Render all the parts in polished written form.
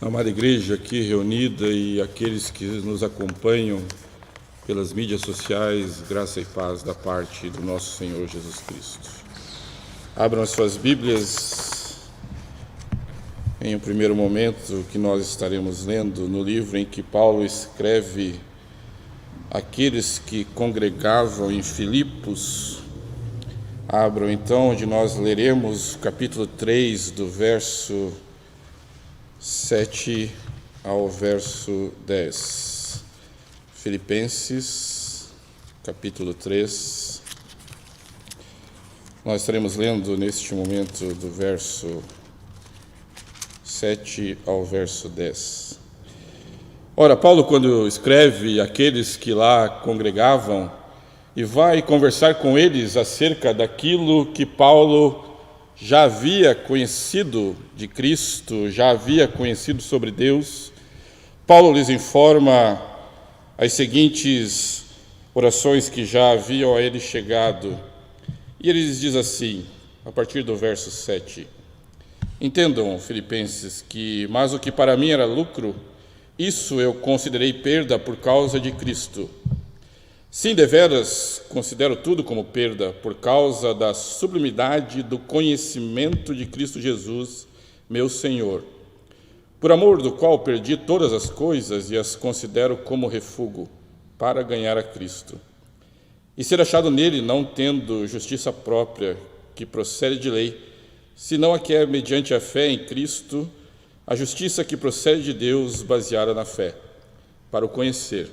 Amada igreja aqui reunida e aqueles que nos acompanham pelas mídias sociais, graça e paz da parte do nosso Senhor Jesus Cristo. Abram as suas Bíblias em um primeiro momento que nós estaremos lendo no livro em que Paulo escreve aqueles que congregavam em Filipos. Abram então, onde nós leremos o capítulo 3, do verso 7 ao verso 10. Filipenses, capítulo 3. Nós estaremos lendo neste momento do verso 7 ao verso 10. Ora, Paulo, quando escreve aqueles que lá congregavam, e vai conversar com eles acerca daquilo que Paulo já havia conhecido de Cristo, já havia conhecido sobre Deus, Paulo lhes informa as seguintes orações que já haviam a ele chegado. E ele lhes diz assim, a partir do verso 7: Entendam, filipenses, mas o que para mim era lucro, isso eu considerei perda por causa de Cristo. Sim, deveras, considero tudo como perda por causa da sublimidade do conhecimento de Cristo Jesus, meu Senhor, por amor do qual perdi todas as coisas e as considero como refúgio para ganhar a Cristo, e ser achado nele, não tendo justiça própria que procede de lei, senão a que é mediante a fé em Cristo, a justiça que procede de Deus, baseada na fé, para o conhecer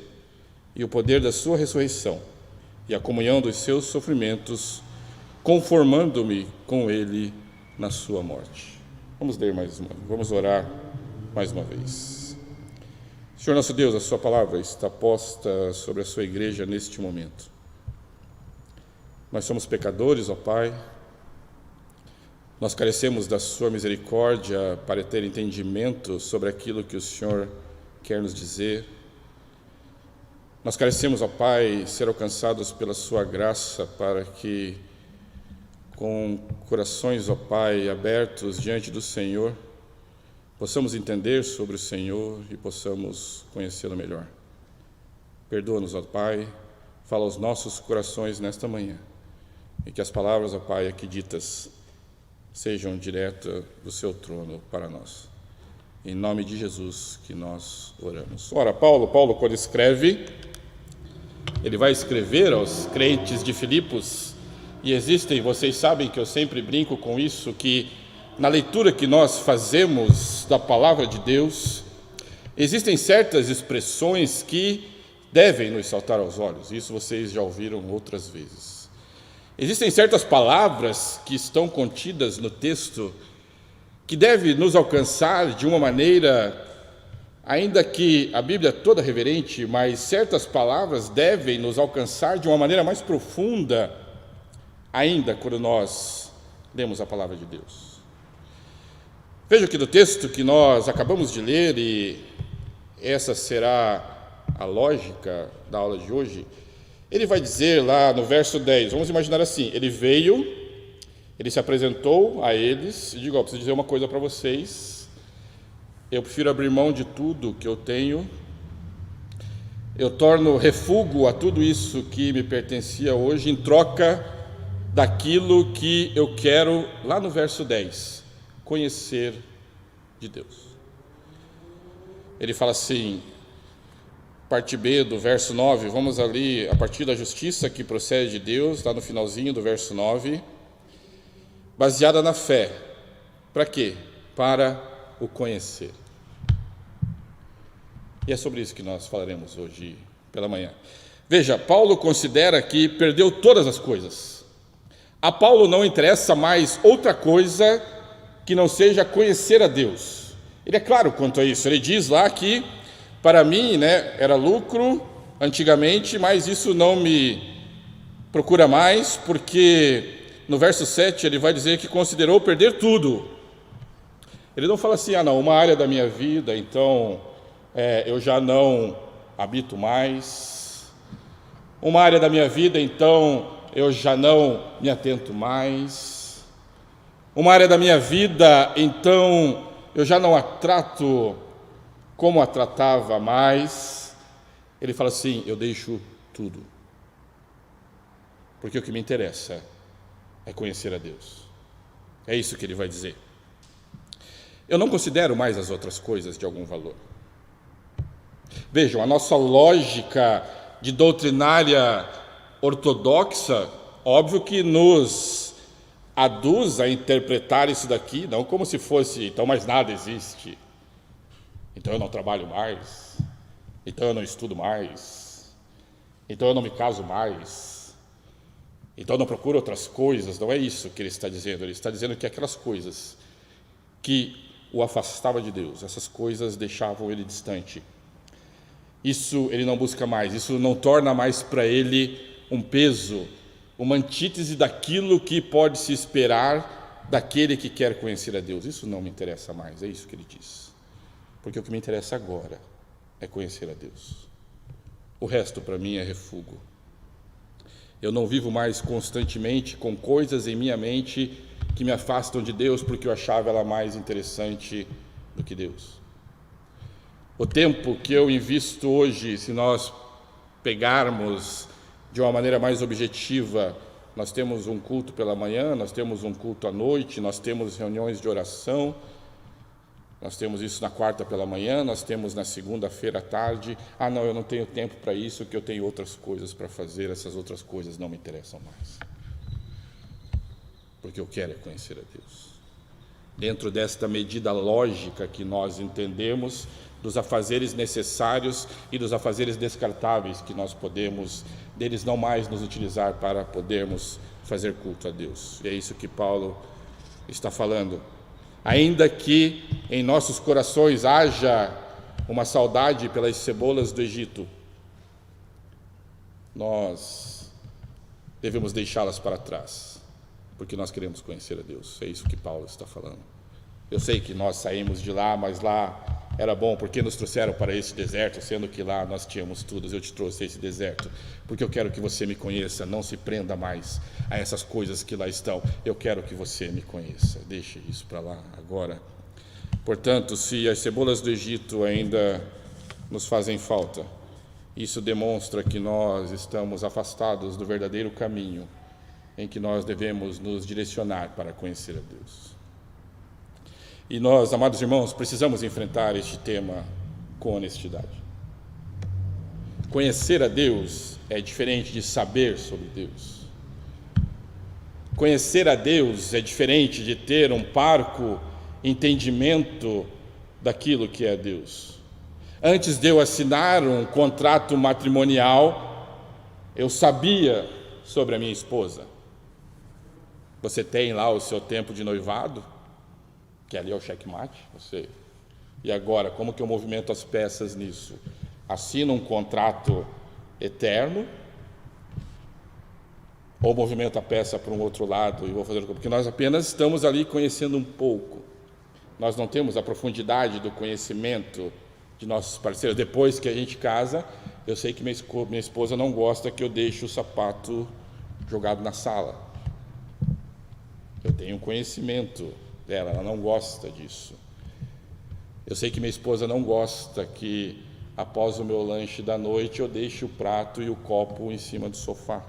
e o poder da sua ressurreição e a comunhão dos seus sofrimentos, conformando-me com ele na sua morte. Vamos ler vamos orar mais uma vez. Senhor nosso Deus, a sua palavra está posta sobre a sua igreja neste momento. Nós somos pecadores, ó Pai. Nós carecemos da sua misericórdia para ter entendimento sobre aquilo que o Senhor quer nos dizer. Nós carecemos, ó Pai, ser alcançados pela sua graça para que, com corações, ó Pai, abertos diante do Senhor, possamos entender sobre o Senhor e possamos conhecê-lo melhor. Perdoa-nos, ó Pai, fala aos nossos corações nesta manhã, e que as palavras, ó Pai, aqui ditas sejam diretas do seu trono para nós. Em nome de Jesus que nós oramos. Ora, Paulo, quando escreve, ele vai escrever aos crentes de Filipos, e existem, vocês sabem que eu sempre brinco com isso, que na leitura que nós fazemos da palavra de Deus, existem certas expressões que devem nos saltar aos olhos. Isso vocês já ouviram outras vezes. Existem certas palavras que estão contidas no texto que devem nos alcançar de uma maneira, ainda que a Bíblia é toda reverente, mas certas palavras devem nos alcançar de uma maneira mais profunda, ainda quando nós lemos a palavra de Deus. Veja que do texto que nós acabamos de ler, e essa será a lógica da aula de hoje, ele vai dizer lá no verso 10, vamos imaginar assim, ele veio, ele se apresentou a eles, e digo, preciso dizer uma coisa para vocês, eu prefiro abrir mão de tudo que eu tenho, eu torno refúgio a tudo isso que me pertencia hoje, em troca daquilo que eu quero, lá no verso 10, conhecer de Deus. Ele fala assim, parte B do verso 9, vamos ali, a partir da justiça que procede de Deus, lá no finalzinho do verso 9, baseada na fé. Para quê? Para o conhecer. E é sobre isso que nós falaremos hoje pela manhã. Veja, Paulo considera que perdeu todas as coisas. A Paulo não interessa mais outra coisa que não seja conhecer a Deus. Ele é claro quanto a isso. Ele diz lá que, para mim, era lucro antigamente, mas isso não me procura mais, porque no verso 7 ele vai dizer que considerou perder tudo. Ele não fala assim, uma área da minha vida, então eu já não habito mais. Uma área da minha vida, então eu já não me atento mais. Uma área da minha vida, então eu já não a trato como a tratava mais, ele fala assim: eu deixo tudo, porque o que me interessa é conhecer a Deus. É isso que ele vai dizer. Eu não considero mais as outras coisas de algum valor. Vejam, a nossa lógica de doutrinária ortodoxa, óbvio que nos aduz a interpretar isso daqui, não como se fosse, então mais nada existe, então eu não trabalho mais, então eu não estudo mais, então eu não me caso mais, então eu não procuro outras coisas. Não é isso que ele está dizendo. Ele está dizendo que aquelas coisas que o afastavam de Deus, essas coisas deixavam ele distante. Isso ele não busca mais, isso não torna mais para ele um peso, uma antítese daquilo que pode se esperar daquele que quer conhecer a Deus. Isso não me interessa mais, é isso que ele diz. Porque o que me interessa agora é conhecer a Deus. O resto para mim é refúgio. Eu não vivo mais constantemente com coisas em minha mente que me afastam de Deus porque eu achava ela mais interessante do que Deus. O tempo que eu invisto hoje, se nós pegarmos de uma maneira mais objetiva, nós temos um culto pela manhã, nós temos um culto à noite, nós temos reuniões de oração, nós temos isso na quarta pela manhã, nós temos na segunda-feira à tarde. Ah, não, eu não tenho tempo para isso, que eu tenho outras coisas para fazer, essas outras coisas não me interessam mais. Porque eu quero é conhecer a Deus. Dentro desta medida lógica que nós entendemos, dos afazeres necessários e dos afazeres descartáveis que nós podemos, deles não mais nos utilizar para podermos fazer culto a Deus. E é isso que Paulo está falando. Ainda que em nossos corações haja uma saudade pelas cebolas do Egito, nós devemos deixá-las para trás, porque nós queremos conhecer a Deus. É isso que Paulo está falando. Eu sei que nós saímos de lá, mas lá era bom, porque nos trouxeram para esse deserto, sendo que lá nós tínhamos tudo. Eu te trouxe a esse deserto, porque eu quero que você me conheça. Não se prenda mais a essas coisas que lá estão. Eu quero que você me conheça. Deixe isso para lá agora. Portanto, se as cebolas do Egito ainda nos fazem falta, isso demonstra que nós estamos afastados do verdadeiro caminho em que nós devemos nos direcionar para conhecer a Deus. E nós, amados irmãos, precisamos enfrentar este tema com honestidade. Conhecer a Deus é diferente de saber sobre Deus. Conhecer a Deus é diferente de ter um parco entendimento daquilo que é Deus. Antes de eu assinar um contrato matrimonial, eu sabia sobre a minha esposa. Você tem lá o seu tempo de noivado, que ali é o checkmate. E agora, como que eu movimento as peças nisso? Assino um contrato eterno, ou movimento a peça para um outro lado e vou fazer, porque nós apenas estamos ali conhecendo um pouco. Nós não temos a profundidade do conhecimento de nossos parceiros. Depois que a gente casa, eu sei que minha esposa não gosta que eu deixe o sapato jogado na sala. Eu tenho conhecimento dela, ela não gosta disso. Eu sei que minha esposa não gosta que, após o meu lanche da noite, eu deixe o prato e o copo em cima do sofá.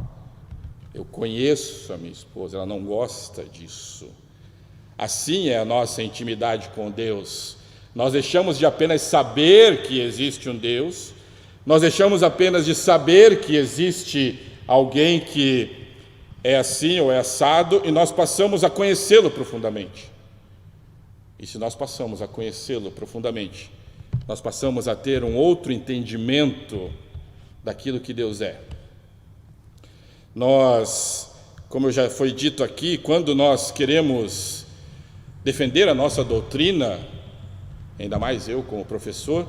Eu conheço a minha esposa, ela não gosta disso. Assim é a nossa intimidade com Deus. Nós deixamos de apenas saber que existe um Deus, nós deixamos apenas de saber que existe alguém que é assim ou é assado, e nós passamos a conhecê-lo profundamente. E se nós passamos a conhecê-lo profundamente, nós passamos a ter um outro entendimento daquilo que Deus é. Nós, como já foi dito aqui, quando nós queremos defender a nossa doutrina, ainda mais eu como professor,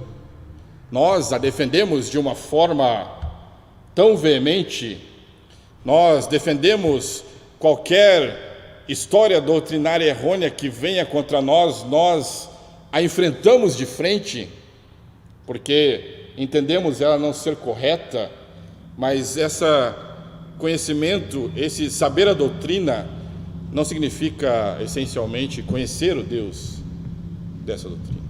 nós a defendemos de uma forma tão veemente, nós defendemos qualquer história doutrinária errônea que venha contra nós, nós a enfrentamos de frente, porque entendemos ela não ser correta, mas esse conhecimento, esse saber a doutrina, não significa essencialmente conhecer o Deus dessa doutrina.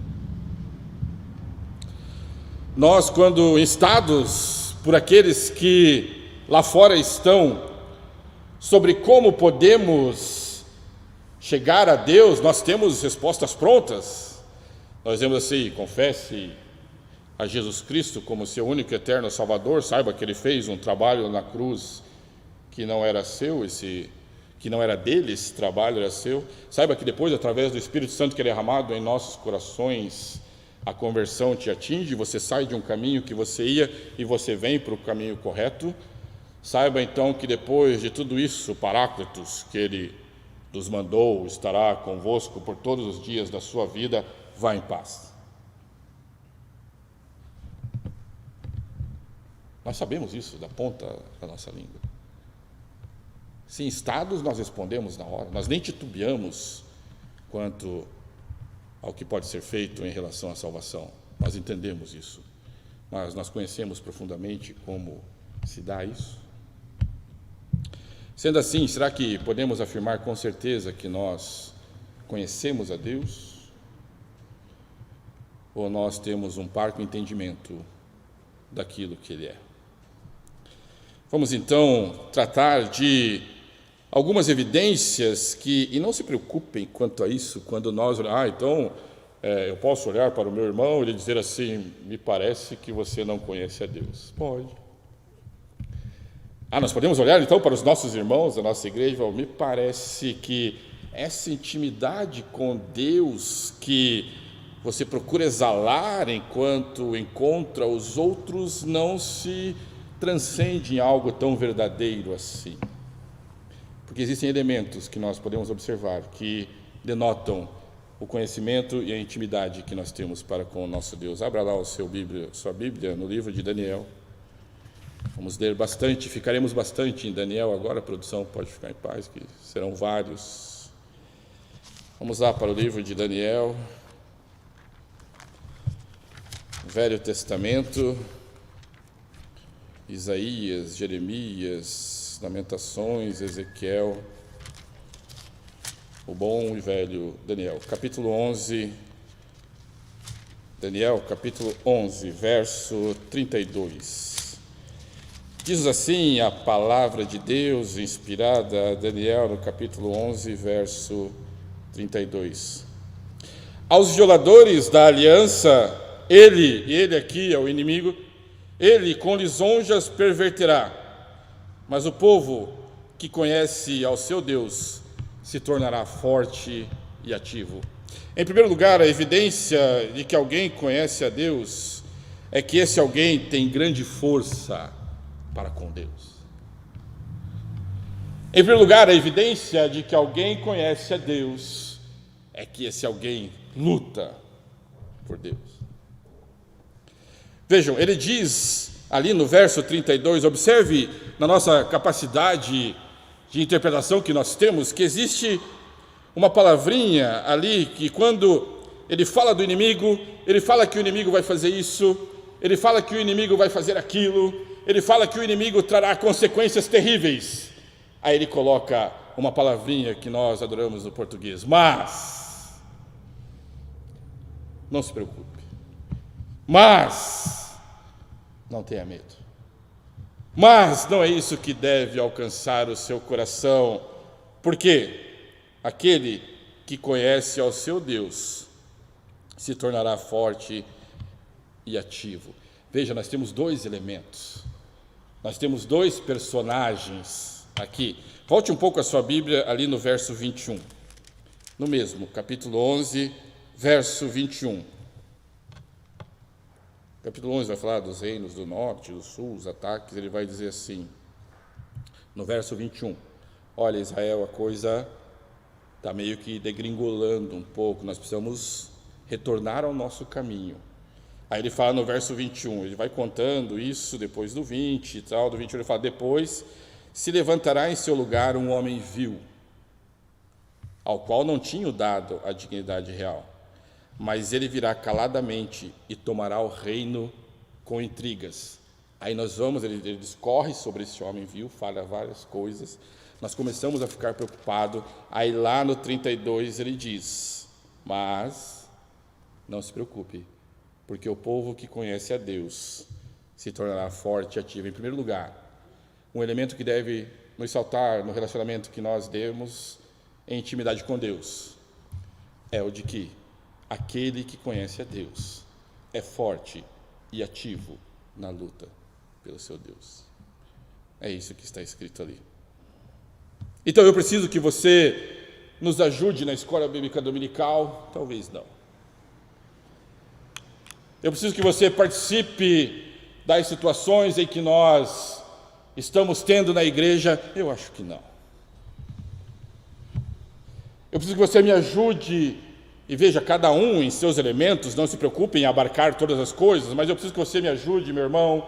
Nós, quando instados por aqueles que lá fora estão sobre como podemos chegar a Deus, nós temos respostas prontas. Nós dizemos assim: confesse a Jesus Cristo como seu único e eterno Salvador, saiba que Ele fez um trabalho na cruz que não era seu, que não era dele, esse trabalho era seu. Saiba que depois, através do Espírito Santo que é derramado em nossos corações, a conversão te atinge, você sai de um caminho que você ia e você vem para o caminho correto. Saiba então que depois de tudo isso, o Paráclitos, que Ele nos mandou, estará convosco por todos os dias da sua vida. Vá em paz. Nós sabemos isso da ponta da nossa língua. Se instados, nós respondemos na hora. Nós nem titubeamos quanto ao que pode ser feito em relação à salvação. Nós entendemos isso. Mas nós conhecemos profundamente como se dá isso. Sendo assim, será que podemos afirmar com certeza que nós conhecemos a Deus? Ou nós temos um parco entendimento daquilo que Ele é? Vamos então tratar de algumas evidências e não se preocupem quanto a isso, quando nós eu posso olhar para o meu irmão e ele dizer assim: me parece que você não conhece a Deus. Pode. Nós podemos olhar então para os nossos irmãos da nossa igreja e falar: me parece que essa intimidade com Deus que você procura exalar enquanto encontra os outros não se transcende em algo tão verdadeiro assim. Porque existem elementos que nós podemos observar que denotam o conhecimento e a intimidade que nós temos para com o nosso Deus. Abra lá sua Bíblia no livro de Daniel. Vamos ler bastante, ficaremos bastante em Daniel agora, a produção pode ficar em paz, que serão vários. Vamos lá para o livro de Daniel, Velho Testamento, Isaías, Jeremias, Lamentações, Ezequiel, o bom e velho Daniel. Capítulo 11, Daniel, capítulo 11, verso 32. Diz assim a palavra de Deus, inspirada a Daniel, no capítulo 11, verso 32. Aos violadores da aliança, ele aqui é o inimigo, ele com lisonjas perverterá, mas o povo que conhece ao seu Deus se tornará forte e ativo. Em primeiro lugar, a evidência de que alguém conhece a Deus é que esse alguém tem grande força para com Deus. Em primeiro lugar, a evidência de que alguém conhece a Deus é que esse alguém luta por Deus. Vejam, ele diz ali no verso 32, observe na nossa capacidade de interpretação que nós temos, que existe uma palavrinha ali que quando ele fala do inimigo, ele fala que o inimigo vai fazer isso, ele fala que o inimigo vai fazer aquilo, ele fala que o inimigo trará consequências terríveis. Aí ele coloca uma palavrinha que nós adoramos no português: mas. Não se preocupe. Mas não tenha medo. Mas não é isso que deve alcançar o seu coração, porque aquele que conhece ao seu Deus se tornará forte e ativo. Veja, nós temos dois elementos, nós temos dois personagens aqui. Volte um pouco a sua Bíblia ali no verso 21, no mesmo, capítulo 11, verso 21. Capítulo 11 vai falar dos reinos do norte, do sul, os ataques. Ele vai dizer assim, no verso 21, olha, Israel, a coisa está meio que degringolando um pouco, nós precisamos retornar ao nosso caminho. Aí ele fala no verso 21, ele vai contando isso depois do 20 e tal, do 21 ele fala: depois se levantará em seu lugar um homem vil, ao qual não tinha dado a dignidade real, mas ele virá caladamente e tomará o reino com intrigas. Aí nós vamos, ele discorre sobre esse homem vil, fala várias coisas, nós começamos a ficar preocupados. Aí lá no 32 ele diz: mas não se preocupe, porque o povo que conhece a Deus se tornará forte e ativo. Em primeiro lugar, um elemento que deve nos saltar no relacionamento que nós temos em intimidade com Deus é o de que aquele que conhece a Deus é forte e ativo na luta pelo seu Deus. É isso que está escrito ali. Então eu preciso que você nos ajude na escola bíblica dominical? Talvez não. Eu preciso que você participe das situações em que nós estamos tendo na igreja? Eu acho que não. Eu preciso que você me ajude, e veja, cada um em seus elementos, não se preocupe em abarcar todas as coisas, mas eu preciso que você me ajude, meu irmão,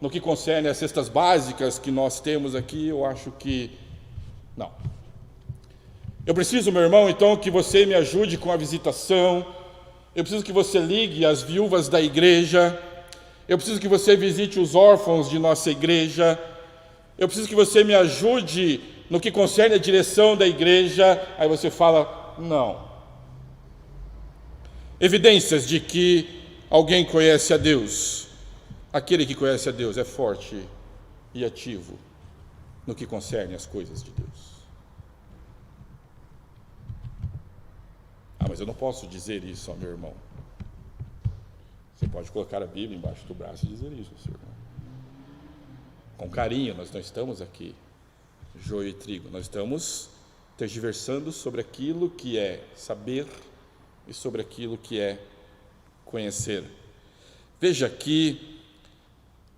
no que concerne às cestas básicas que nós temos aqui. Eu acho que não. Eu preciso, meu irmão, então, que você me ajude com a visitação. Eu preciso que você ligue as viúvas da igreja. Eu preciso que você visite os órfãos de nossa igreja. Eu preciso que você me ajude no que concerne a direção da igreja. Aí você fala, não. Evidências de que alguém conhece a Deus. Aquele que conhece a Deus é forte e ativo no que concerne as coisas de Deus. Mas eu não posso dizer isso ao meu irmão. Você pode colocar a Bíblia embaixo do braço e dizer isso ao seu irmão. Com carinho, nós não estamos aqui joio e trigo, nós estamos tergiversando sobre aquilo que é saber e sobre aquilo que é conhecer. Veja que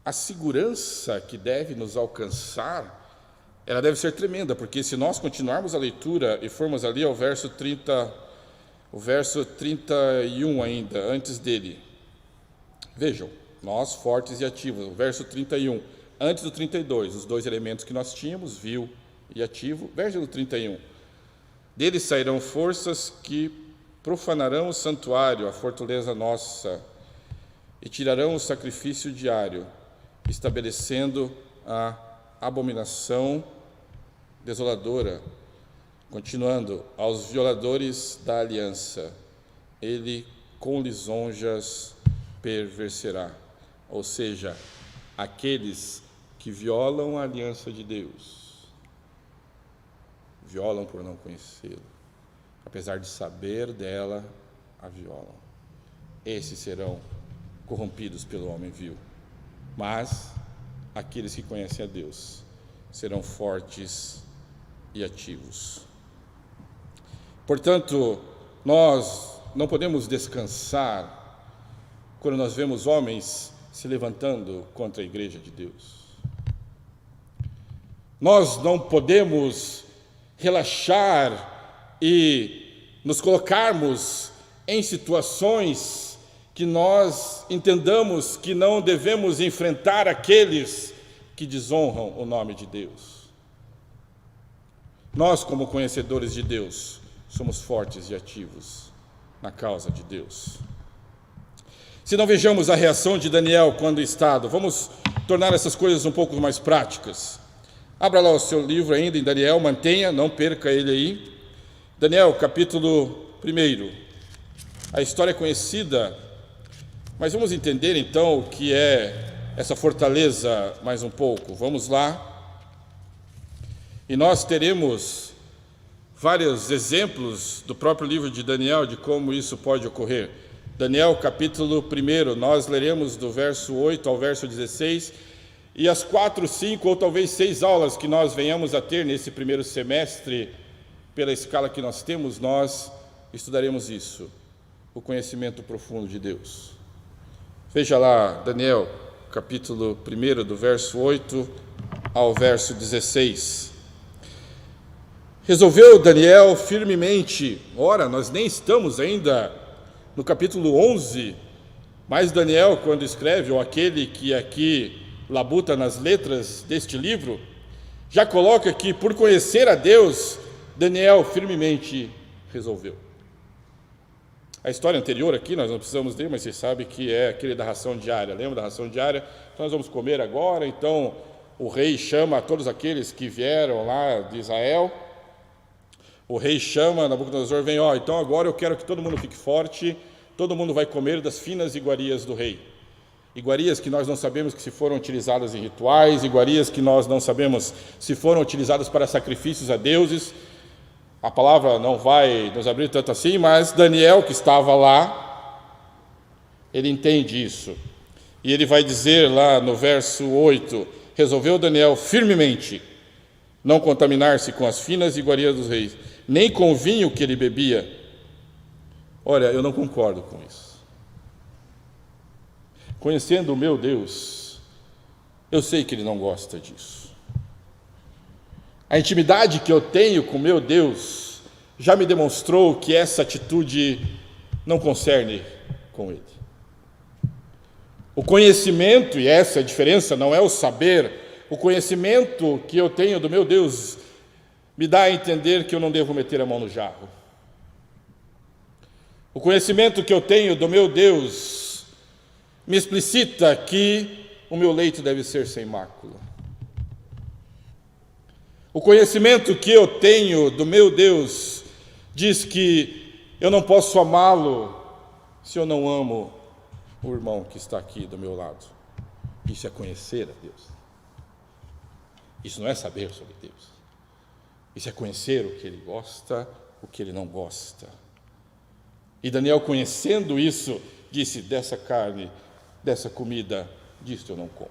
a segurança que deve nos alcançar, ela deve ser tremenda, porque se nós continuarmos a leitura e formos ali ao verso 31 ainda, antes dele. Vejam, nós fortes e ativos, o verso 31, antes do 32, os dois elementos que nós tínhamos, vil e ativo. Verso do 31, deles sairão forças que profanarão o santuário, a fortaleza nossa, e tirarão o sacrifício diário, estabelecendo a abominação desoladora. Continuando, aos violadores da aliança, ele com lisonjas perverterá. Ou seja, aqueles que violam a aliança de Deus, violam por não conhecê-lo, apesar de saber dela, a violam. Esses serão corrompidos pelo homem vil. Mas aqueles que conhecem a Deus serão fortes e ativos. Portanto, nós não podemos descansar quando nós vemos homens se levantando contra a igreja de Deus. Nós não podemos relaxar e nos colocarmos em situações que nós entendamos que não devemos enfrentar aqueles que desonram o nome de Deus. Nós, como conhecedores de Deus, somos fortes e ativos na causa de Deus. Se não vejamos a reação de Daniel quando estado, vamos tornar essas coisas um pouco mais práticas. Abra lá o seu livro ainda em Daniel, mantenha, não perca ele aí. Daniel, capítulo 1. A história é conhecida, mas vamos entender então o que é essa fortaleza mais um pouco. Vamos lá. E nós teremos vários exemplos do próprio livro de Daniel de como isso pode ocorrer. Daniel, capítulo 1, nós leremos do verso 8 ao verso 16, e as 4, 5 ou talvez 6 aulas que nós venhamos a ter nesse primeiro semestre, pela escala que nós temos, nós estudaremos isso, o conhecimento profundo de Deus. Veja lá, Daniel, capítulo 1, do verso 8 ao verso 16. Resolveu Daniel firmemente, ora, nós nem estamos ainda no capítulo 11, mas Daniel, quando escreve, ou aquele que aqui labuta nas letras deste livro, já coloca que, por conhecer a Deus, Daniel firmemente resolveu. A história anterior aqui, nós não precisamos ler, mas vocês sabem que é aquele da ração diária. Lembra da ração diária? Então nós vamos comer agora, então o rei chama todos aqueles que vieram lá de Israel. O rei chama, Nabucodonosor vem, então agora eu quero que todo mundo fique forte, todo mundo vai comer das finas iguarias do rei. Iguarias que nós não sabemos que se foram utilizadas em rituais, iguarias que nós não sabemos se foram utilizadas para sacrifícios a deuses. A palavra não vai nos abrir tanto assim, mas Daniel, que estava lá, ele entende isso. E ele vai dizer lá no verso 8, resolveu Daniel firmemente não contaminar-se com as finas iguarias dos reis, nem com o vinho que ele bebia. Olha, eu não concordo com isso. Conhecendo o meu Deus, eu sei que Ele não gosta disso. A intimidade que eu tenho com meu Deus já me demonstrou que essa atitude não concerne com Ele. O conhecimento, e essa é a diferença, não é o saber, o conhecimento que eu tenho do meu Deus me dá a entender que eu não devo meter a mão no jarro. O conhecimento que eu tenho do meu Deus me explicita que o meu leito deve ser sem mácula. O conhecimento que eu tenho do meu Deus diz que eu não posso amá-lo se eu não amo o irmão que está aqui do meu lado. Isso é conhecer a Deus. Isso não é saber sobre Deus. Isso é conhecer o que Ele gosta, o que Ele não gosta. E Daniel, conhecendo isso, disse: dessa carne, dessa comida, disto eu não como,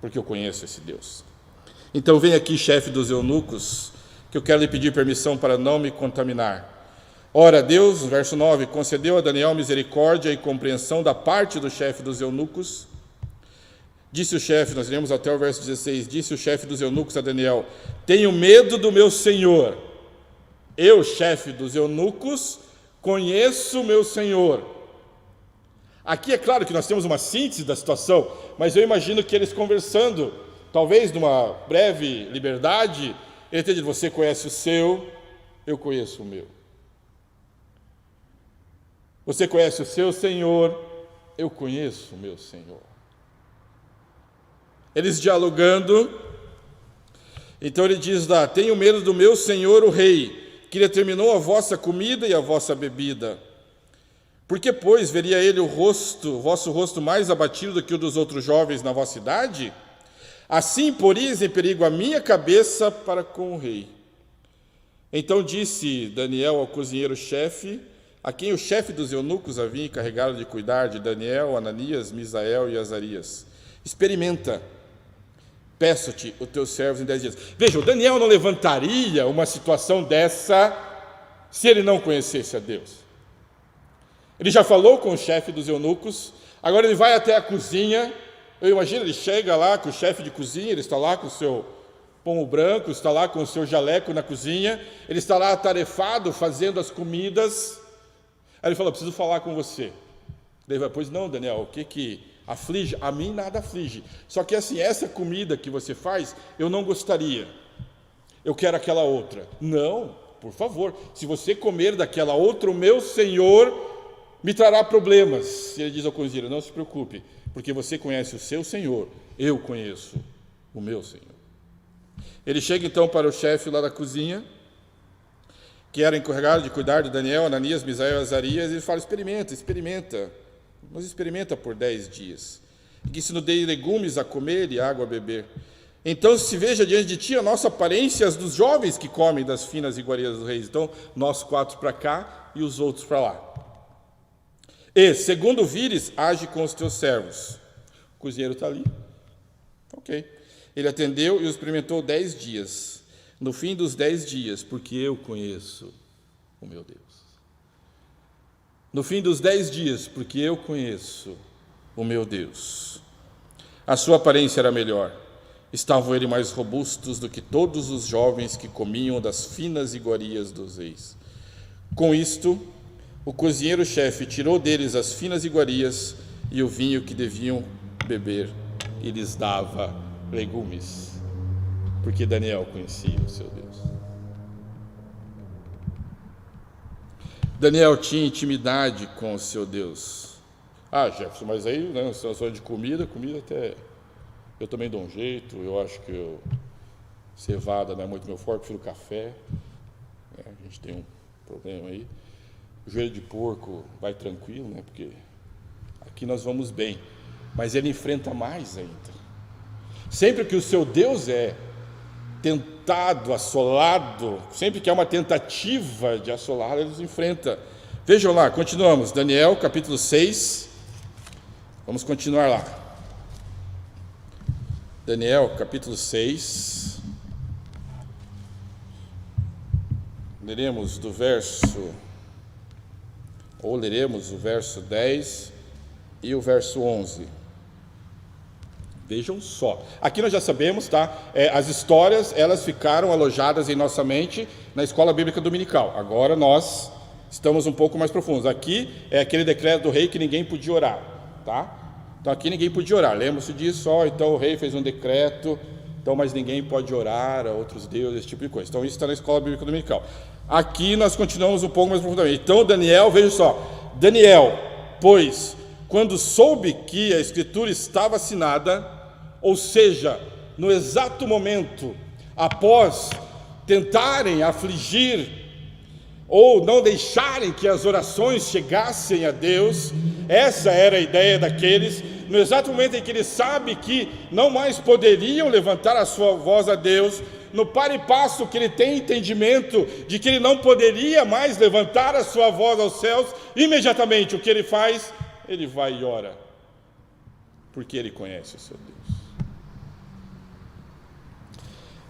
porque eu conheço esse Deus. Então vem aqui, chefe dos eunucos, que eu quero lhe pedir permissão para não me contaminar. Ora, Deus, verso 9, concedeu a Daniel misericórdia e compreensão da parte do chefe dos eunucos. Disse o chefe, nós iremos até o verso 16, disse o chefe dos eunucos a Daniel: tenho medo do meu senhor. Eu, chefe dos eunucos, conheço o meu senhor. Aqui é claro que nós temos uma síntese da situação, mas eu imagino que eles conversando, talvez numa breve liberdade, ele tenha dito: você conhece o seu, eu conheço o meu. Você conhece o seu Senhor, eu conheço o meu Senhor. Eles dialogando, então ele diz lá: tenho medo do meu Senhor o rei, que determinou a vossa comida e a vossa bebida. Porque, pois, veria ele o vosso rosto mais abatido do que o dos outros jovens na vossa idade? Assim poris em perigo a minha cabeça para com o rei. Então disse Daniel ao cozinheiro-chefe, a quem o chefe dos eunucos havia encarregado de cuidar de Daniel, Ananias, Misael e Azarias: experimenta, peço-te os teus servos em 10 dias. Veja, o Daniel não levantaria uma situação dessa se ele não conhecesse a Deus. Ele já falou com o chefe dos eunucos, agora ele vai até a cozinha. Eu imagino, ele chega lá com o chefe de cozinha, ele está lá com o seu pomo branco, está lá com o seu jaleco na cozinha, ele está lá atarefado, fazendo as comidas. Aí ele fala: preciso falar com você. Ele vai: pois não, Daniel, o que aflige? A mim nada aflige. Só que assim, essa comida que você faz, eu não gostaria. Eu quero aquela outra. Não, por favor, se você comer daquela outra, o meu Senhor me trará problemas. E ele diz ao cozinheiro: não se preocupe, porque você conhece o seu Senhor, eu conheço o meu Senhor. Ele chega então para o chefe lá da cozinha, que era encarregado de cuidar de Daniel, Ananias, Misael e Azarias, e ele fala: experimenta, mas experimenta por 10 dias. E que se nos dê legumes a comer e água a beber. Então se veja diante de ti a nossa aparência, as dos jovens que comem das finas iguarias dos reis. Então, nós 4 para cá e os outros para lá. E, segundo vires, age com os teus servos. O cozinheiro está ali. Ok. Ele atendeu e o experimentou 10 dias. No fim dos 10 dias, porque eu conheço o meu Deus. No fim dos 10 dias, porque eu conheço o meu Deus. A sua aparência era melhor. Estavam ele mais robustos do que todos os jovens que comiam das finas iguarias dos reis. Com isto, o cozinheiro-chefe tirou deles as finas iguarias e o vinho que deviam beber, e lhes dava legumes, porque Daniel conhecia o seu Deus. Daniel tinha intimidade com o seu Deus. Ah, Jefferson, mas aí, né, se nós falamos de comida até eu também dou um jeito. Eu acho que cevada não é muito meu forte, prefiro café. A gente tem um problema aí. o joelho de porco vai tranquilo, né? Porque aqui nós vamos bem. Mas ele enfrenta mais ainda. Sempre que o seu Deus é tentado, assolado, sempre que há uma tentativa de assolá-lo, ele os enfrenta. Vejam lá, continuamos. Daniel, capítulo 6. Vamos continuar lá. Daniel, capítulo 6. Leremos o verso 10 e o verso 11. Vejam só. Aqui nós já sabemos, tá? As histórias, elas ficaram alojadas em nossa mente na escola bíblica dominical. Agora nós estamos um pouco mais profundos. Aqui é aquele decreto do rei que ninguém podia orar, tá? Então aqui ninguém podia orar. Lembra-se disso? Então o rei fez um decreto, então mas ninguém pode orar a outros deuses, esse tipo de coisa. Então isso está na escola bíblica dominical. Aqui nós continuamos um pouco mais profundamente. Então Daniel, veja só. Daniel, pois, quando soube que a escritura estava assinada, ou seja, no exato momento, após tentarem afligir ou não deixarem que as orações chegassem a Deus, essa era a ideia daqueles, no exato momento em que eles sabem que não mais poderiam levantar a sua voz a Deus, no par e passo que ele tem entendimento de que ele não poderia mais levantar a sua voz aos céus, imediatamente o que ele faz? Ele vai e ora, porque ele conhece o seu Deus.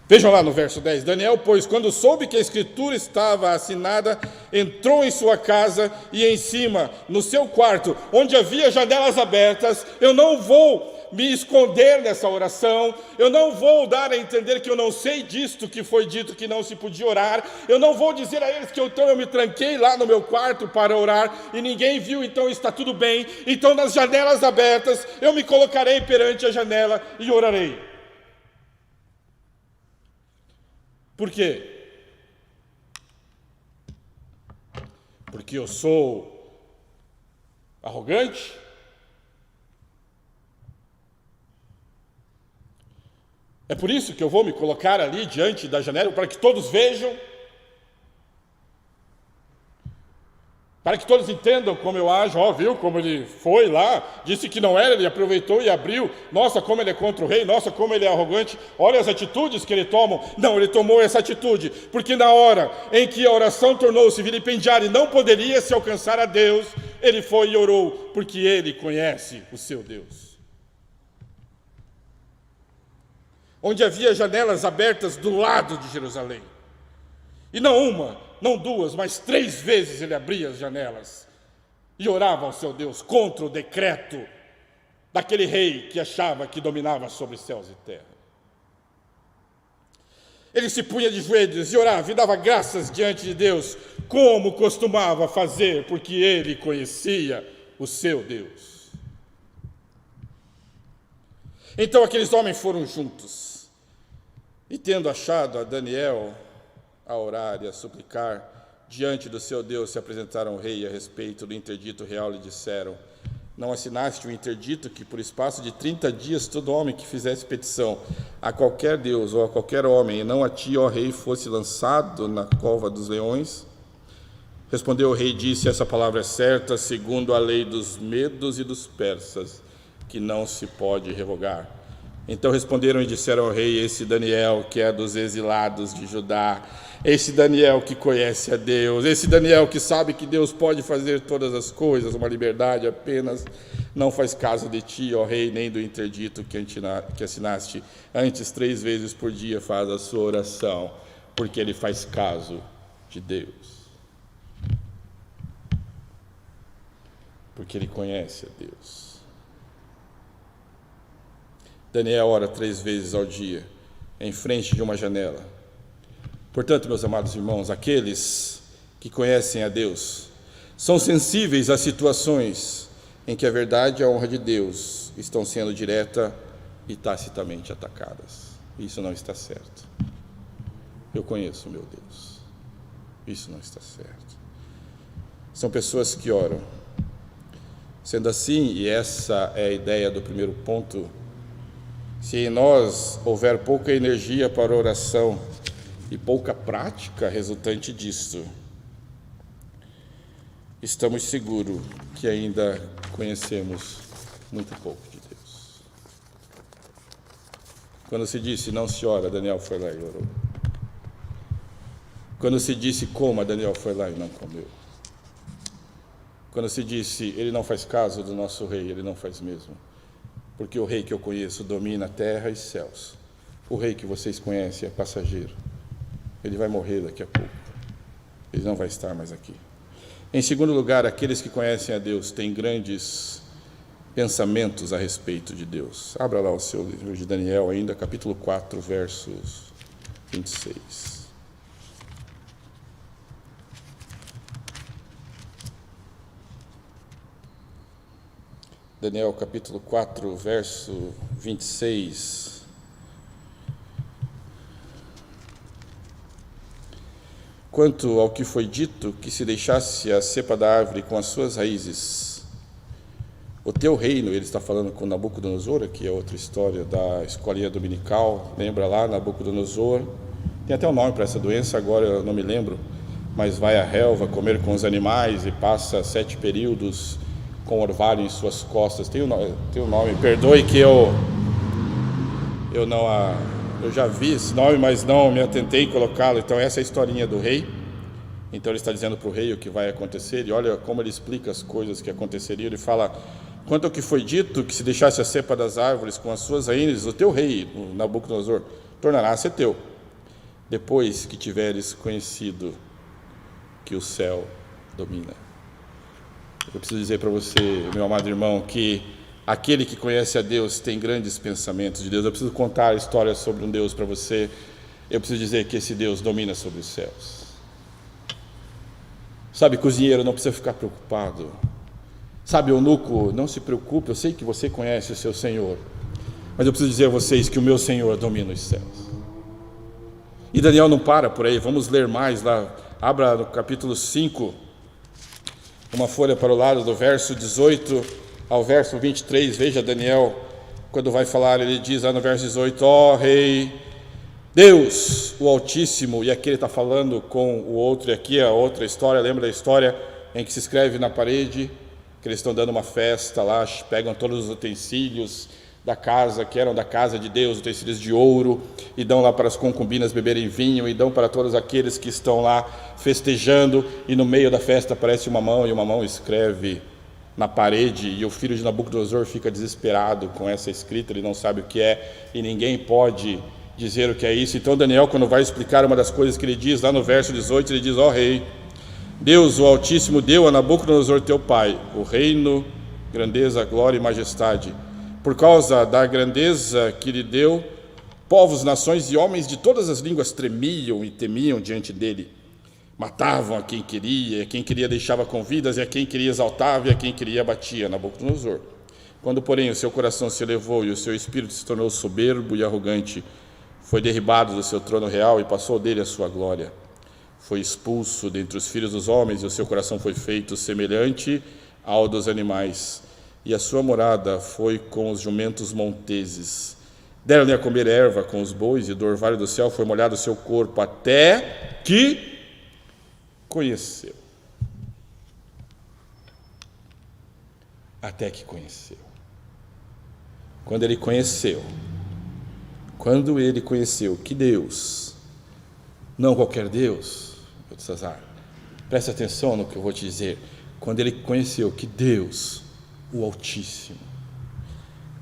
Vejam lá no verso 10, Daniel, pois, quando soube que a escritura estava assinada, entrou em sua casa e em cima, no seu quarto, onde havia janelas abertas. Eu não vou me esconder nessa oração, eu não vou dar a entender que eu não sei disto que foi dito que não se podia orar, eu não vou dizer a eles que então eu me tranquei lá no meu quarto para orar e ninguém viu, então está tudo bem. Então nas janelas abertas eu me colocarei perante a janela e orarei. Por quê? Porque eu sou arrogante? É por isso que eu vou me colocar ali diante da janela para que todos vejam? Para que todos entendam como eu ajo? Viu como ele foi lá, disse que não era, ele aproveitou e abriu. Nossa, como ele é contra o rei, nossa, como ele é arrogante. Olha as atitudes que ele toma. Não, ele tomou essa atitude, porque na hora em que a oração tornou-se vilipendiária e não poderia se alcançar a Deus, ele foi e orou, porque ele conhece o seu Deus. Onde havia janelas abertas do lado de Jerusalém. E não uma, não duas, mas 3 vezes ele abria as janelas e orava ao seu Deus contra o decreto daquele rei que achava que dominava sobre céus e terra. Ele se punha de joelhos e orava e dava graças diante de Deus, como costumava fazer, porque ele conhecia o seu Deus. Então aqueles homens foram juntos, e tendo achado a Daniel a orar e a suplicar diante do seu Deus, se apresentaram ao rei a respeito do interdito real, lhe disseram: não assinaste o interdito que por espaço de 30 dias todo homem que fizesse petição a qualquer Deus ou a qualquer homem, e não a ti, ó rei, fosse lançado na cova dos leões? Respondeu o rei e disse: essa palavra é certa, segundo a lei dos medos e dos persas, que não se pode revogar. Então responderam e disseram ao rei: esse Daniel, que é dos exilados de Judá, esse Daniel que conhece a Deus, esse Daniel que sabe que Deus pode fazer todas as coisas, uma liberdade apenas, não faz caso de ti, ó rei, nem do interdito que assinaste. Antes 3 vezes por dia faz a sua oração, porque ele faz caso de Deus. Porque ele conhece a Deus. Daniel ora 3 vezes ao dia, em frente de uma janela. Portanto, meus amados irmãos, aqueles que conhecem a Deus são sensíveis às situações em que a verdade e a honra de Deus estão sendo direta e tacitamente atacadas. Isso não está certo. Eu conheço o meu Deus. Isso não está certo. São pessoas que oram. Sendo assim, e essa é a ideia do primeiro ponto, se em nós houver pouca energia para a oração e pouca prática resultante disto, estamos seguros que ainda conhecemos muito pouco de Deus. Quando se disse não se ora, Daniel foi lá e orou. Quando se disse coma, Daniel foi lá e não comeu. Quando se disse ele não faz caso do nosso rei, ele não faz mesmo. Porque o rei que eu conheço domina terra e céus. O rei que vocês conhecem é passageiro. Ele vai morrer daqui a pouco. Ele não vai estar mais aqui. Em segundo lugar, aqueles que conhecem a Deus têm grandes pensamentos a respeito de Deus. Abra lá o seu livro de Daniel ainda, capítulo 4, versos 26. Daniel, capítulo 4, verso 26. Quanto ao que foi dito, que se deixasse a cepa da árvore com as suas raízes, o teu reino, ele está falando com Nabucodonosor, que é outra história da escolinha dominical, lembra lá, Nabucodonosor, tem até um nome para essa doença, agora eu não me lembro, mas vai à relva comer com os animais e passa 7 períodos com orvalho em suas costas. Tem um nome, perdoe que eu já vi esse nome, mas não me atentei em colocá-lo. Então essa é a historinha do rei. Então ele está dizendo para o rei o que vai acontecer, e olha como ele explica as coisas que aconteceriam. Ele fala, quanto ao que foi dito, que se deixasse a cepa das árvores com as suas raízes, o teu rei, o Nabucodonosor, tornará a ser teu, depois que tiveres conhecido que o céu domina. Eu preciso dizer para você, meu amado irmão, que aquele que conhece a Deus tem grandes pensamentos de Deus. Eu preciso contar a história sobre um Deus para você. Eu preciso dizer que esse Deus domina sobre os céus. Sabe, cozinheiro, não precisa ficar preocupado. Sabe, eunuco, não se preocupe, eu sei que você conhece o seu Senhor, mas eu preciso dizer a vocês que o meu Senhor domina os céus. E Daniel não para por aí, vamos ler mais lá. Abra no capítulo 5, uma folha para o lado, do verso 18 ao verso 23, veja Daniel, quando vai falar, ele diz lá no verso 18, ó rei, Deus, o Altíssimo, e aqui ele está falando com o outro, e aqui a outra história, lembra da história em que se escreve na parede, que eles estão dando uma festa lá, pegam todos os utensílios da casa, que eram da casa de Deus, utensílios de ouro, e dão lá para as concubinas beberem vinho, e dão para todos aqueles que estão lá festejando, e no meio da festa aparece uma mão, e uma mão escreve na parede, e o filho de Nabucodonosor fica desesperado com essa escrita, ele não sabe o que é, e ninguém pode dizer o que é isso. Então Daniel, quando vai explicar uma das coisas que ele diz, lá no verso 18, ele diz, ó rei, Deus, o Altíssimo, deu a Nabucodonosor teu pai, o reino, grandeza, glória e majestade. Por causa da grandeza que lhe deu, povos, nações e homens de todas as línguas tremiam e temiam diante dele. Matavam a quem queria deixava com vidas, e a quem queria exaltava, e a quem queria abatia. Nabucodonosor. Quando, porém, o seu coração se elevou e o seu espírito se tornou soberbo e arrogante, foi derribado do seu trono real e passou dele a sua glória. Foi expulso dentre os filhos dos homens, e o seu coração foi feito semelhante ao dos animais. E a sua morada foi com os jumentos monteses. Deram-lhe a comer erva com os bois, e do orvalho do céu foi molhado o seu corpo, até que conheceu. Até que conheceu. Quando ele conheceu que Deus, não qualquer Deus, César, preste atenção no que eu vou te dizer. Quando ele conheceu que Deus, o Altíssimo,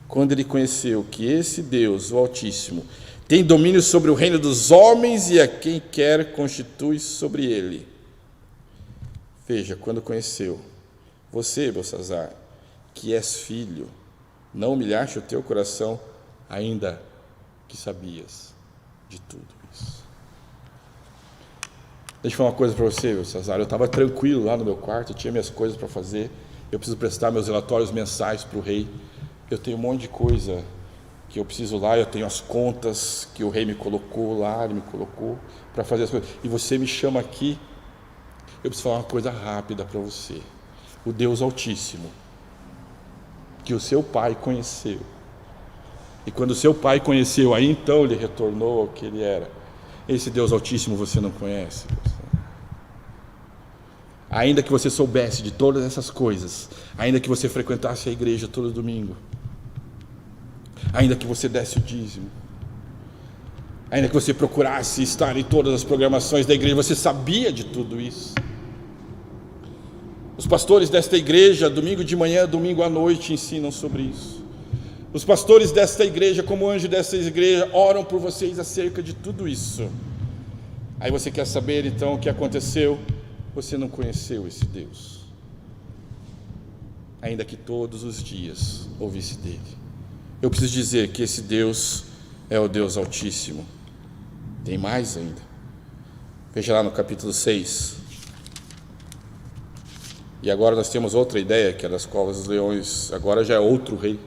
quando ele conheceu que esse Deus, o Altíssimo, tem domínio sobre o reino dos homens e a quem quer constitui sobre ele. Veja, quando conheceu, você, Belsazar, que és filho, não humilhaste o teu coração, ainda que sabias de tudo isso. Deixa eu falar uma coisa para você, Belsazar. Eu estava tranquilo lá no meu quarto, eu tinha minhas coisas para fazer, eu preciso prestar meus relatórios mensais para o rei, eu tenho um monte de coisa que eu preciso lá, eu tenho as contas que o rei me colocou lá, ele me colocou para fazer as coisas, e você me chama aqui. Eu preciso falar uma coisa rápida para você. O Deus Altíssimo, que o seu pai conheceu, e quando o seu pai conheceu, aí então ele retornou ao que ele era. Esse Deus Altíssimo você não conhece. ainda que você soubesse de todas essas coisas, ainda que você frequentasse a igreja todo domingo, ainda que você desse o dízimo, ainda que você procurasse estar em todas as programações da igreja, você sabia de tudo isso. Os pastores desta igreja, domingo de manhã, domingo à noite, ensinam sobre isso. Os pastores desta igreja, como anjo desta igreja, oram por vocês acerca de tudo isso. Aí você quer saber então o que aconteceu? Você não conheceu esse Deus, ainda que todos os dias ouvisse dele. Eu preciso dizer que esse Deus é o Deus Altíssimo. Tem mais ainda. Veja lá no capítulo 6. E agora nós temos outra ideia, que é das covas dos leões. Agora já é outro rei.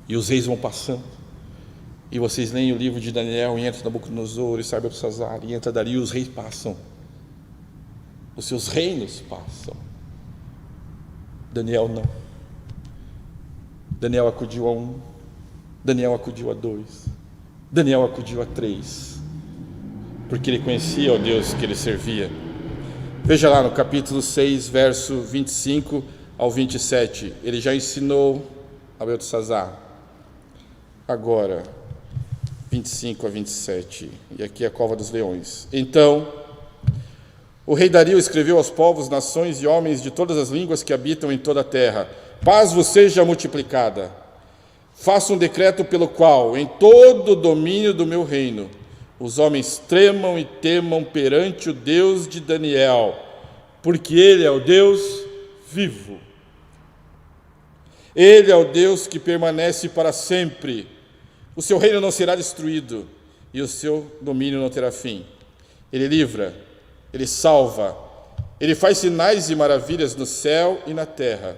E os reis vão passando. E vocês leem o livro de Daniel, e entra Nabucodonosor, e sai Beltesazar, e entra Dario, e os reis passam. Os seus reinos passam. Daniel não. Daniel acudiu a 1. Daniel acudiu a 2. Daniel acudiu a 3. Porque ele conhecia o Deus que ele servia. Veja lá no capítulo 6, verso 25 ao 27. Ele já ensinou a Beltesazar. Agora, 25 a 27. E aqui é a cova dos leões. Então, o rei Dario escreveu aos povos, nações e homens de todas as línguas que habitam em toda a terra: paz vos seja multiplicada. Faça um decreto pelo qual, em todo o domínio do meu reino, os homens tremam e temam perante o Deus de Daniel, porque ele é o Deus vivo. Ele é o Deus que permanece para sempre. O seu reino não será destruído e o seu domínio não terá fim. Ele livra, ele salva, ele faz sinais e maravilhas no céu e na terra.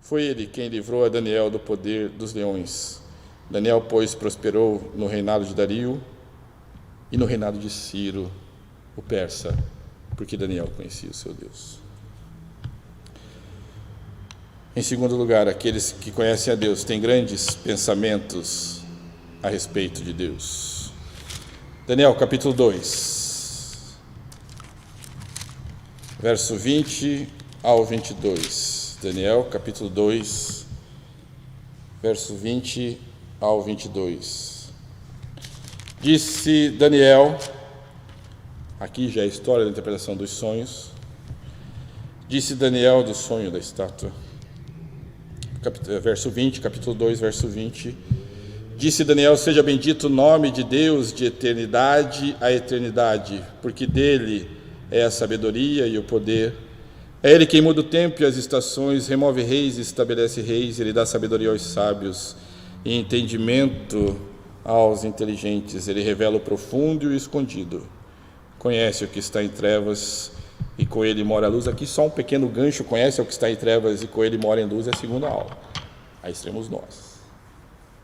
Foi ele quem livrou a Daniel do poder dos leões. Daniel, pois, prosperou no reinado de Dario e no reinado de Ciro, o persa, porque Daniel conhecia o seu Deus. Em segundo lugar, aqueles que conhecem a Deus têm grandes pensamentos a respeito de Deus. Daniel, capítulo 2, verso 20 ao 22. Daniel, capítulo 2, verso 20 ao 22. Disse Daniel, aqui já é a história da interpretação dos sonhos. Disse Daniel do sonho da estátua. Verso 20, capítulo 2, verso 20. Disse Daniel: seja bendito o nome de Deus de eternidade a eternidade, porque dele é a sabedoria e o poder. É ele quem muda o tempo e as estações, remove reis e estabelece reis. Ele dá sabedoria aos sábios e entendimento aos inteligentes. Ele revela o profundo e o escondido. Conhece o que está em trevas e com ele mora a luz. Aqui só um pequeno gancho: conhece o que está em trevas e com ele mora em luz, é a segunda aula. Aí estaremos nós.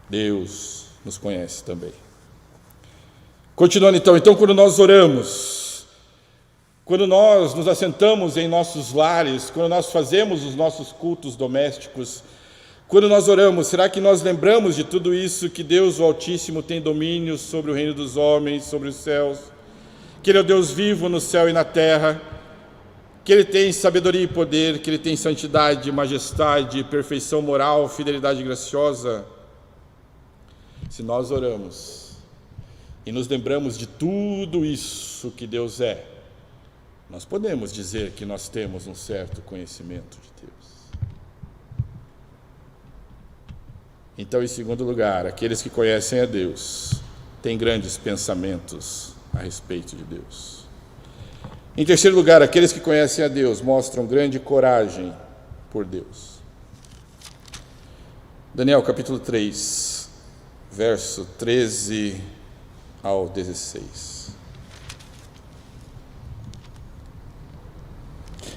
Deus nos conhece também. Continuando então quando nós oramos, quando nós nos assentamos em nossos lares, quando nós fazemos os nossos cultos domésticos, quando nós oramos, será que nós lembramos de tudo isso, que Deus, o Altíssimo, tem domínio sobre o reino dos homens, sobre os céus, que Ele é o Deus vivo no céu e na terra, que Ele tem sabedoria e poder, que Ele tem santidade, majestade, perfeição moral, fidelidade graciosa? Se nós oramos e nos lembramos de tudo isso que Deus é, nós podemos dizer que nós temos um certo conhecimento de Deus. Então, em segundo lugar, aqueles que conhecem a Deus têm grandes pensamentos a respeito de Deus. Em terceiro lugar, aqueles que conhecem a Deus mostram grande coragem por Deus. Daniel, capítulo 3, verso 13 ao 16.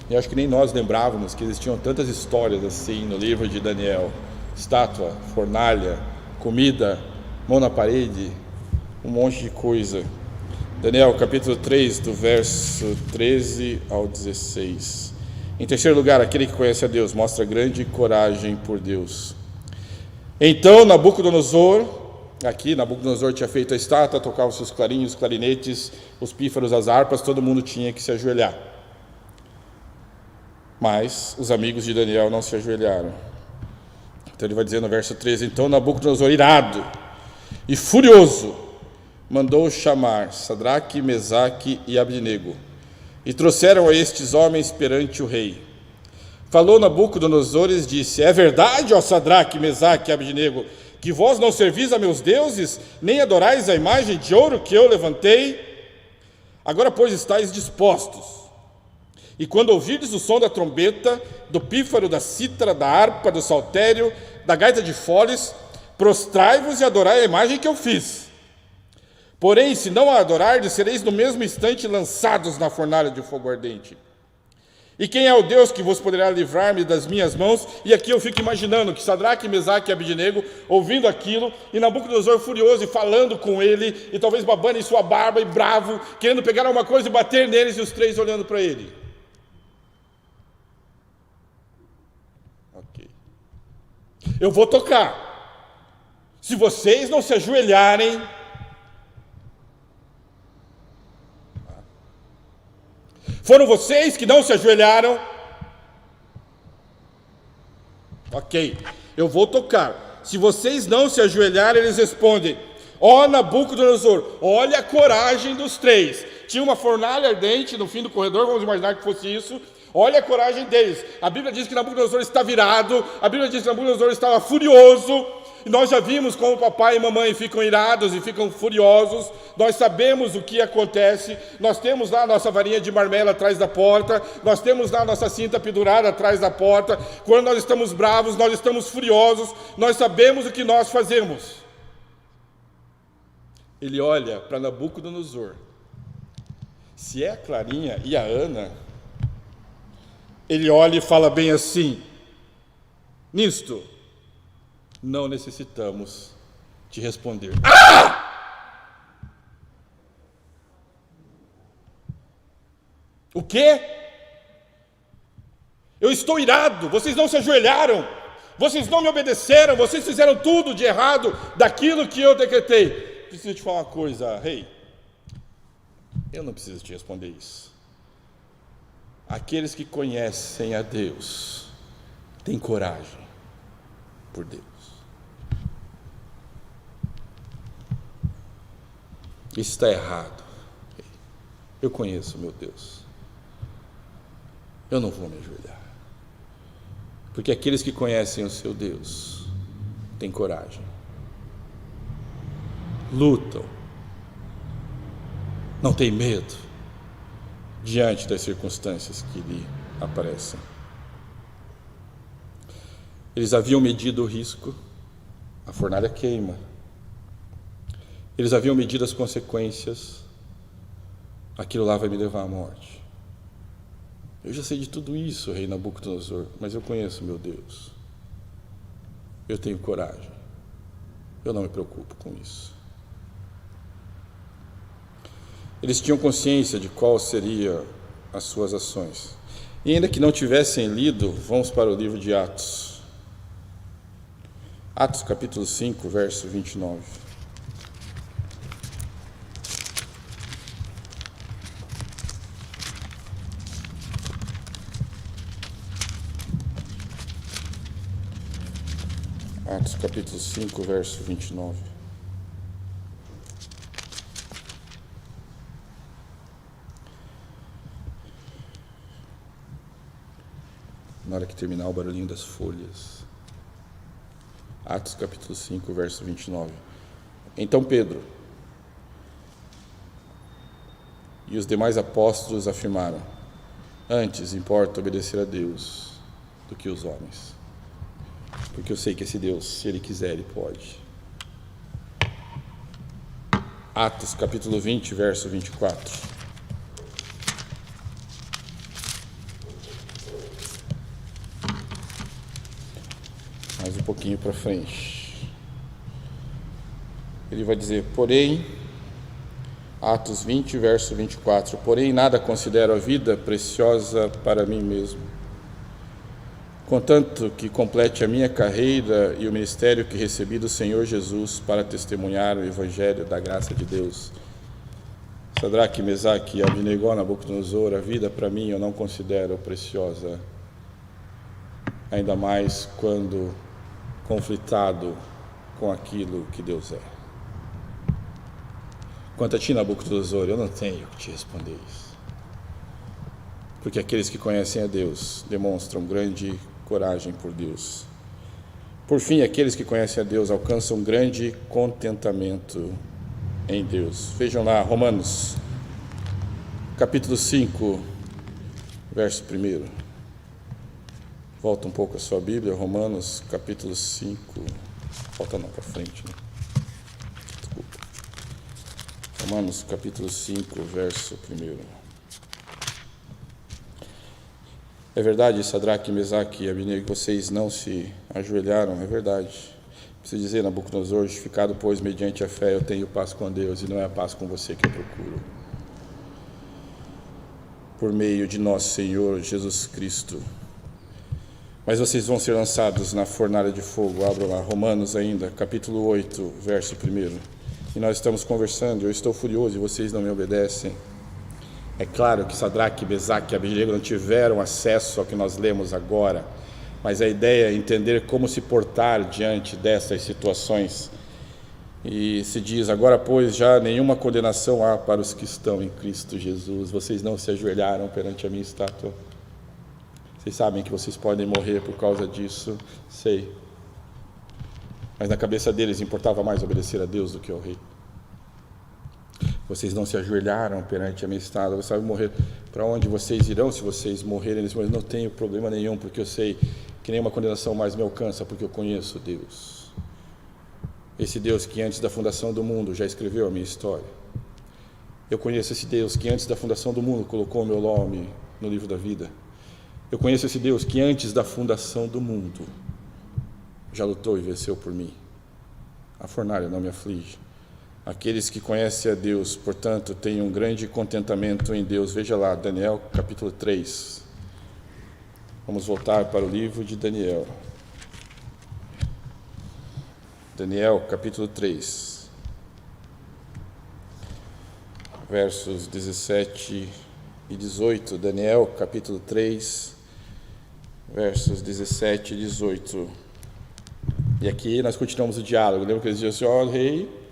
Eu acho que nem nós lembrávamos que existiam tantas histórias assim no livro de Daniel. Estátua, fornalha, comida, mão na parede, um monte de coisa. Daniel, capítulo 3, do verso 13 ao 16. Em terceiro lugar, aquele que conhece a Deus mostra grande coragem por Deus. Então Nabucodonosor tinha feito a estátua, tocava os seus clarinhos, clarinetes, os pífaros, as harpas, todo mundo tinha que se ajoelhar. Mas os amigos de Daniel não se ajoelharam. Então ele vai dizer no verso 13: então Nabucodonosor, irado e furioso, mandou chamar Sadraque, Mesaque e Abdenego, e trouxeram a estes homens perante o rei. Falou Nabucodonosor e disse: é verdade, ó Sadraque, Mesaque e Abdenego, que vós não servis a meus deuses, nem adorais a imagem de ouro que eu levantei? Agora, pois, estáis dispostos. E quando ouvirdes o som da trombeta, do pífaro, da cítara, da harpa, do saltério, da gaita de foles, prostrai-vos e adorai a imagem que eu fiz. Porém, se não a adorardes, sereis no mesmo instante lançados na fornalha de fogo ardente. E quem é o Deus que vos poderá livrar-me das minhas mãos? E aqui eu fico imaginando que Sadraque, Mesaque e Abdenego, ouvindo aquilo, e Nabucodonosor furioso e falando com ele, e talvez babando em sua barba e bravo, querendo pegar alguma coisa e bater neles, e os três olhando para ele. Ok. Eu vou tocar. Se vocês não se ajoelharem, foram vocês que não se ajoelharam? Ok, eu vou tocar. Se vocês não se ajoelharem, eles respondem: ó Nabucodonosor, olha a coragem dos três. Tinha uma fornalha ardente no fim do corredor, vamos imaginar que fosse isso. Olha a coragem deles. A Bíblia diz que Nabucodonosor está virado, a Bíblia diz que Nabucodonosor estava furioso. E nós já vimos como papai e mamãe ficam irados e ficam furiosos. Nós sabemos o que acontece. Nós temos lá a nossa varinha de marmelo atrás da porta. Nós temos lá a nossa cinta pendurada atrás da porta. Quando nós estamos bravos, nós estamos furiosos. Nós sabemos o que nós fazemos. Ele olha para Nabucodonosor. Se é a Clarinha e a Ana, ele olha e fala bem assim: nisto não necessitamos te responder. O quê? Eu estou irado, vocês não se ajoelharam, vocês não me obedeceram, vocês fizeram tudo de errado daquilo que eu decretei. Preciso te falar uma coisa, rei. Eu não preciso te responder isso. Aqueles que conhecem a Deus têm coragem por Deus. Isso está errado. Eu conheço meu Deus. Eu não vou me ajoelhar. Porque aqueles que conhecem o seu Deus têm coragem. Lutam. Não têm medo diante das circunstâncias que lhe aparecem. Eles haviam medido o risco, a fornalha queima. Eles haviam medido as consequências, aquilo lá vai me levar à morte. Eu já sei de tudo isso, rei Nabucodonosor, mas eu conheço meu Deus. Eu tenho coragem. Eu não me preocupo com isso. Eles tinham consciência de qual seriam as suas ações. E ainda que não tivessem lido, vamos para o livro de Atos. Atos capítulo 5, verso 29. Atos capítulo 5, verso 29. Na hora que terminar o barulhinho das folhas. Atos capítulo 5, verso 29. Então Pedro e os demais apóstolos afirmaram: antes importa obedecer a Deus do que os homens. Porque eu sei que esse Deus, se Ele quiser, Ele pode. Atos capítulo 20, verso 24. Mais um pouquinho para frente. Ele vai dizer, porém, Atos 20, verso 24, porém nada considero a vida preciosa para mim mesmo, contanto que complete a minha carreira e o ministério que recebi do Senhor Jesus para testemunhar o Evangelho da graça de Deus. Sadraque, Mesaque e Abdenego, Nabucodonosor, a vida para mim eu não considero preciosa ainda mais quando conflitado com aquilo que Deus é. Quanto a ti, Nabucodonosor, eu não tenho que te responder isso. Porque aqueles que conhecem a Deus demonstram grande coragem por Deus. Por fim, aqueles que conhecem a Deus alcançam grande contentamento em Deus. Vejam lá, Romanos, capítulo 5, verso 1. Volta um pouco a sua Bíblia, Romanos, capítulo 5. Volta não, para frente, né? Desculpa. Romanos, capítulo 5, verso 1. É verdade, Sadraque, Mesaque e Abednego, vocês não se ajoelharam, é verdade. Preciso dizer, Nabucodonosor, justificado, pois, mediante a fé, eu tenho paz com Deus, e não é a paz com você que eu procuro. Por meio de nosso Senhor Jesus Cristo. Mas vocês vão ser lançados na fornalha de fogo. Abra lá, Romanos ainda, capítulo 8, verso 1. E nós estamos conversando, eu estou furioso e vocês não me obedecem. É claro que Sadraque, Mesaque e Abednego não tiveram acesso ao que nós lemos agora, mas a ideia é entender como se portar diante dessas situações. E se diz, agora pois já nenhuma condenação há para os que estão em Cristo Jesus. Vocês não se ajoelharam perante a minha estátua. Vocês sabem que vocês podem morrer por causa disso, sei. Mas na cabeça deles importava mais obedecer a Deus do que ao rei. Vocês não se ajoelharam perante a minha estátua. Você sabe morrer. Para onde vocês irão se vocês morrerem nesse momento? Não tenho problema nenhum, porque eu sei que nenhuma condenação mais me alcança, porque eu conheço Deus. Esse Deus que antes da fundação do mundo já escreveu a minha história. Eu conheço esse Deus que antes da fundação do mundo colocou o meu nome no livro da vida. Eu conheço esse Deus que antes da fundação do mundo já lutou e venceu por mim. A fornalha não me aflige. Aqueles que conhecem a Deus, portanto, têm um grande contentamento em Deus. Veja lá, Daniel, capítulo 3. Vamos voltar para o livro de Daniel. Daniel, capítulo 3. Versos 17 e 18. Daniel, capítulo 3, versos 17 e 18. E aqui nós continuamos o diálogo. Lembra que eles diziam assim, rei,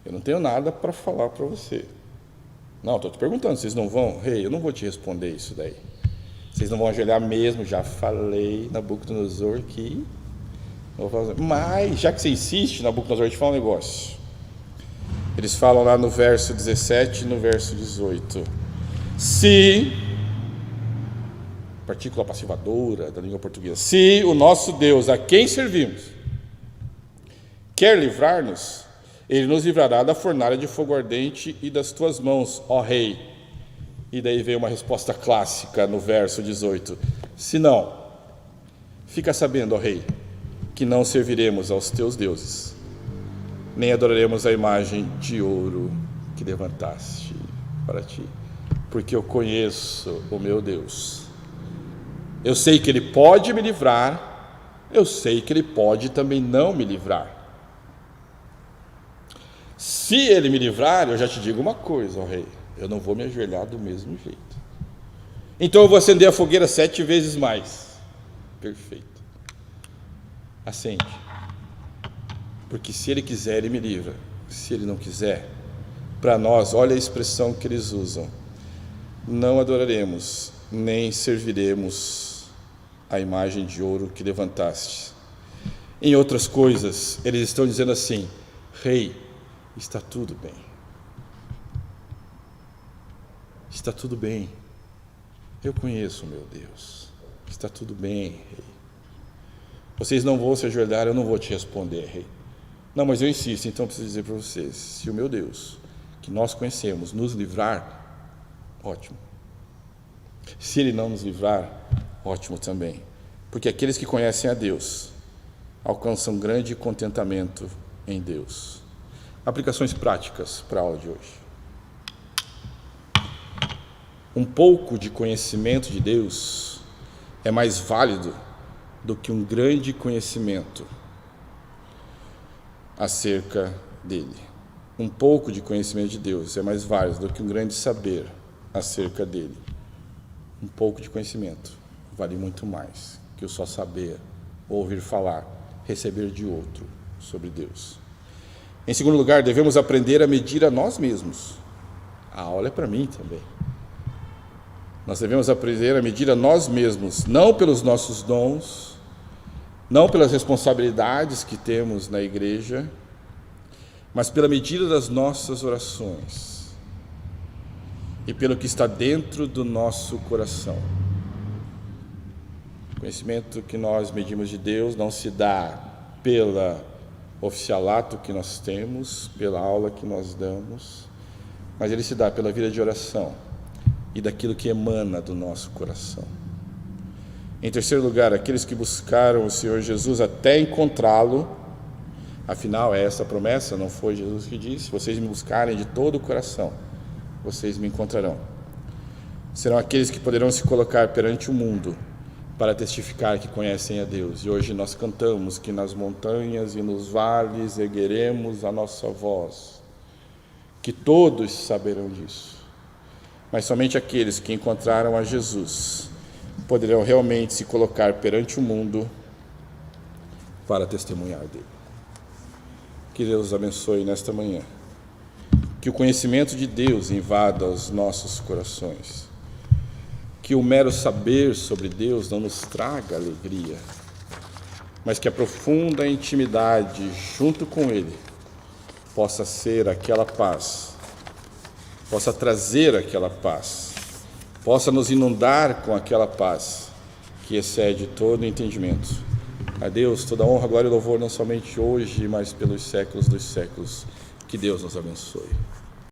eu não tenho nada para falar para você. Não, estou te perguntando, vocês não vão? Rei, eu não vou te responder isso daí. Vocês não vão ajoelhar mesmo, já falei, Nabucodonosor, que... Mas, já que você insiste, Nabucodonosor, te fala um negócio. Eles falam lá no verso 17 e no verso 18. Se, partícula passivadora da língua portuguesa, se o nosso Deus, a quem servimos, quer livrar-nos, Ele nos livrará da fornalha de fogo ardente e das tuas mãos, ó rei. E daí vem uma resposta clássica no verso 18. Se não, fica sabendo, ó rei, que não serviremos aos teus deuses, nem adoraremos a imagem de ouro que levantaste para ti, porque eu conheço o meu Deus. Eu sei que Ele pode me livrar, eu sei que Ele pode também não me livrar. Se Ele me livrar, eu já te digo uma coisa, ó rei, eu não vou me ajoelhar do mesmo jeito. Então eu vou acender a fogueira 7 vezes mais. Perfeito. Acende. Porque se Ele quiser, Ele me livra. Se Ele não quiser, para nós, olha a expressão que eles usam. Não adoraremos, nem serviremos a imagem de ouro que levantaste. Em outras coisas, eles estão dizendo assim, rei, está tudo bem. Está tudo bem. Eu conheço o meu Deus. Está tudo bem, rei. Vocês não vão se ajoelhar, eu não vou te responder, rei. Não, mas eu insisto, então eu preciso dizer para vocês, se o meu Deus, que nós conhecemos, nos livrar, ótimo. Se Ele não nos livrar, ótimo também. Porque aqueles que conhecem a Deus alcançam grande contentamento em Deus. Aplicações práticas para a aula de hoje. Um pouco de conhecimento de Deus é mais válido do que um grande conhecimento acerca dele. Um pouco de conhecimento de Deus é mais válido do que um grande saber acerca dele. Um pouco de conhecimento vale muito mais que o só saber ouvir falar, receber de outro sobre Deus. Em segundo lugar, devemos aprender a medir a nós mesmos. A aula é para mim também. Nós devemos aprender a medir a nós mesmos, não pelos nossos dons, não pelas responsabilidades que temos na igreja, mas pela medida das nossas orações e pelo que está dentro do nosso coração. O conhecimento que nós medimos de Deus não se dá pelo oficialato que nós temos, pela aula que nós damos, mas ele se dá pela vida de oração e daquilo que emana do nosso coração. Em terceiro lugar, aqueles que buscaram o Senhor Jesus até encontrá-lo, afinal é essa a promessa, não foi Jesus que disse: se vocês me buscarem de todo o coração, vocês me encontrarão. Serão aqueles que poderão se colocar perante o mundo para testificar que conhecem a Deus. E hoje nós cantamos que nas montanhas e nos vales ergueremos a nossa voz, que todos saberão disso. Mas somente aqueles que encontraram a Jesus poderão realmente se colocar perante o mundo para testemunhar dele. Que Deus os abençoe nesta manhã. Que o conhecimento de Deus invada os nossos corações. Que o mero saber sobre Deus não nos traga alegria, mas que a profunda intimidade junto com Ele possa ser aquela paz, possa trazer aquela paz, possa nos inundar com aquela paz que excede todo entendimento. A Deus toda honra, glória e louvor, não somente hoje, mas pelos séculos dos séculos. Que Deus nos abençoe.